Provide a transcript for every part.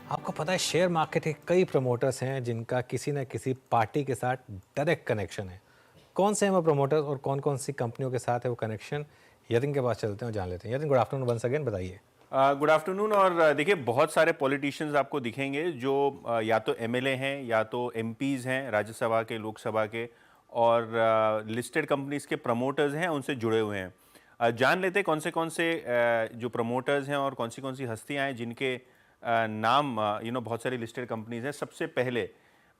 आपको पता है शेयर मार्केट के कई प्रमोटर्स हैं जिनका किसी न किसी पार्टी के साथ डायरेक्ट कनेक्शन है। कौन से हैं वो प्रमोटर्स और कौन कौन सी कंपनियों के साथ है वो कनेक्शन? यतिन के पास चलते हैं और जान लेते हैं। Yatin, good afternoon once again, बताइए। Good afternoon. और देखिए, बहुत सारे पॉलिटिशियंस आपको दिखेंगे जो या तो एमएलए हैं या तो एमपीज़ हैं, राज्यसभा के, लोकसभा के, और लिस्टेड कंपनीज के प्रमोटर्स हैं, उनसे जुड़े हुए हैं। जान लेते हैं कौन से जो प्रमोटर्स हैं और कौन सी हस्तियां हैं जिनके नाम बहुत सारी लिस्टेड कंपनीज हैं। सबसे पहले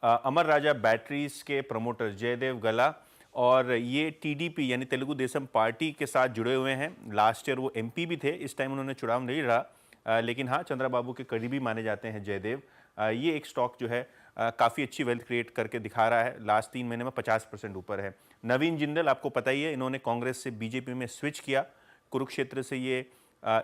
अमर राजा बैटरीज के प्रमोटर्स जयदेव गला, और ये टीडीपी यानी तेलुगु देशम पार्टी के साथ जुड़े हुए हैं। लास्ट ईयर वो एमपी भी थे, इस टाइम उन्होंने चुनाव नहीं लड़ा, लेकिन हाँ, चंद्रबाबू के करीबी माने जाते हैं जयदेव। ये एक स्टॉक जो है काफ़ी अच्छी वेल्थ क्रिएट करके दिखा रहा है, लास्ट 3 महीने में 50% ऊपर है। नवीन जिंदल, आपको पता ही है, इन्होंने कांग्रेस से बीजेपी में स्विच किया, कुरुक्षेत्र से ये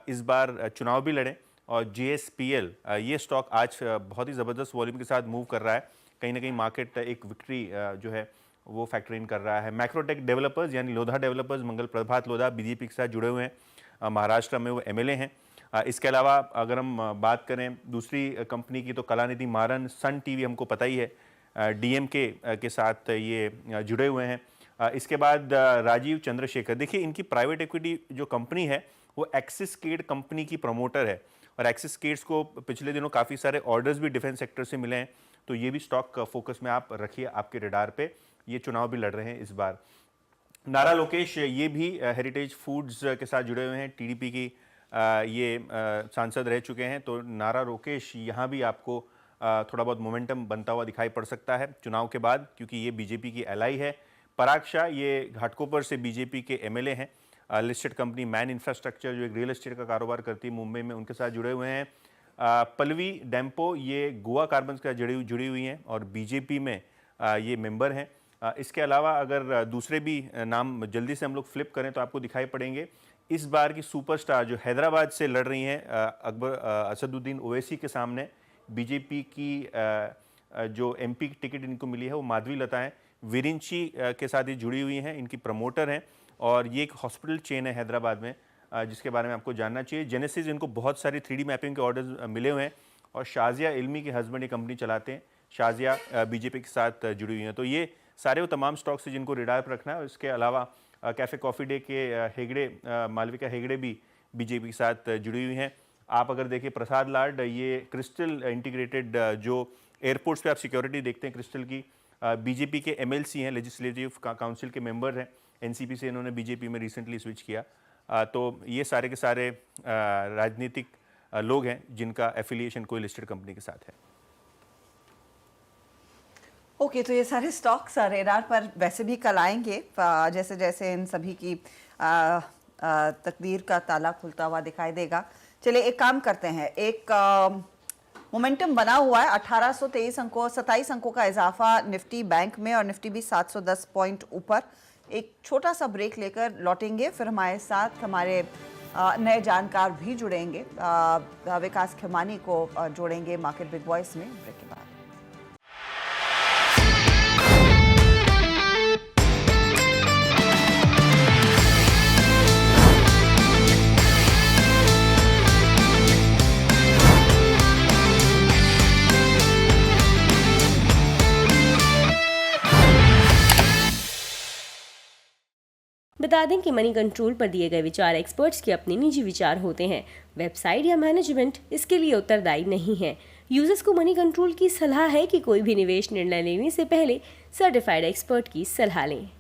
इस बार चुनाव भी लड़े। और जेएसपीएल, ये स्टॉक आज बहुत ही ज़बरदस्त वॉल्यूम के साथ मूव कर रहा है, कहीं ना कहीं मार्केट एक विक्ट्री जो है वो फैक्टर इन कर रहा है। मैक्रोटेक डेवलपर्स यानी लोधा डेवलपर्स, मंगल प्रभात लोधा, बीजेपी के साथ जुड़े हुए हैं, महाराष्ट्र में वो एमएलए हैं। इसके अलावा अगर हम बात करें दूसरी कंपनी की, तो कलानिधि मारन, सन टीवी, हमको पता ही है, डीएमके के साथ ये जुड़े हुए हैं। इसके बाद राजीव चंद्रशेखर, देखिए इनकी प्राइवेट इक्विटी जो कंपनी है वो एक्सिस केड कंपनी की प्रमोटर है, और एक्सिस केड्स को पिछले दिनों काफ़ी सारे ऑर्डर्स भी डिफेंस सेक्टर से मिले हैं, तो ये भी स्टॉक फोकस में आप रखिए आपके रडार पे। ये चुनाव भी लड़ रहे हैं इस बार। नारा लोकेश, ये भी हेरिटेज फूड्स के साथ जुड़े हुए हैं, टीडीपी की ये सांसद रह चुके हैं, तो नारा लोकेश यहाँ भी आपको थोड़ा बहुत मोमेंटम बनता हुआ दिखाई पड़ सकता है चुनाव के बाद, क्योंकि ये बीजेपी की एलाई है। पराग शाह, ये घाटकोपर से बीजेपी के एमएलए हैं। लिस्टेड कंपनी मैन इंफ्रास्ट्रक्चर, जो एक रियल एस्टेट का कारोबार करती है मुंबई में, उनके साथ जुड़े हुए हैं। पल्लवी डेम्पो, ये गोवा कार्बन्स का जुड़ी हुई हैं और बीजेपी में ये मेंबर हैं। इसके अलावा अगर दूसरे भी नाम जल्दी से हम लोग फ्लिप करें तो आपको दिखाई पड़ेंगे। इस बार की सुपरस्टार जो हैदराबाद से लड़ रही हैं, अकबर असदुद्दीन ओवैसी के सामने बीजेपी की जो एमपी की टिकट इनको मिली है वो माधवी लता है। विरिंची के साथ ये जुड़ी हुई हैं, इनकी प्रमोटर हैं, और ये एक हॉस्पिटल चेन है हैदराबाद में, जिसके बारे में आपको जानना चाहिए। जेनेसिस, इनको बहुत सारी 3D मैपिंग के ऑर्डर्स मिले हुए हैं, और शाजिया इल्मी के हस्बैंड ये कंपनी चलाते हैं। शाजिया बीजेपी के साथ जुड़ी हुई हैं। तो ये सारे वो तमाम स्टॉक्स हैं जिनको रिडार पर रखना है। इसके अलावा कैफ़े कॉफ़ी डे के हेगड़े, मालविका हेगड़े भी बीजेपी के साथ जुड़ी हुई हैं। आप अगर देखिए प्रसाद लाड, ये क्रिस्टल इंटीग्रेटेड जो एयरपोर्ट्स पे आप सिक्योरिटी देखते हैं क्रिस्टल की, बीजेपी के एमएलसी हैं, लेजिस्लेटिव काउंसिल के मेंबर हैं। एनसीपी से इन्होंने बीजेपी में रिसेंटली स्विच किया। तो ये सारे के सारे राजनीतिक लोग हैं जिनका एफिलिएशन कोई लिस्टेड कंपनी के साथ है। ओके, तो ये सारे स्टॉक्स रेडार पर वैसे भी कल आएंगे, जैसे जैसे इन सभी की तकदीर का ताला खुलता हुआ दिखाई देगा। चलिए एक काम करते हैं, एक मोमेंटम बना हुआ है, 1823 अंकों, 27 अंकों का इजाफा निफ्टी बैंक में, और निफ्टी भी 710 पॉइंट ऊपर। एक छोटा सा ब्रेक लेकर लौटेंगे, फिर हमारे साथ हमारे नए जानकार भी जुड़ेंगे। विकास खेमानी को जोड़ेंगे मार्केट बिग वॉइस में ब्रेक के बाद। बता दें कि मनी कंट्रोल पर दिए गए विचार एक्सपर्ट्स के अपने निजी विचार होते हैं। वेबसाइट या मैनेजमेंट इसके लिए उत्तरदायी नहीं है। यूजर्स को मनी कंट्रोल की सलाह है कि कोई भी निवेश निर्णय लेने से पहले सर्टिफाइड एक्सपर्ट की सलाह लें।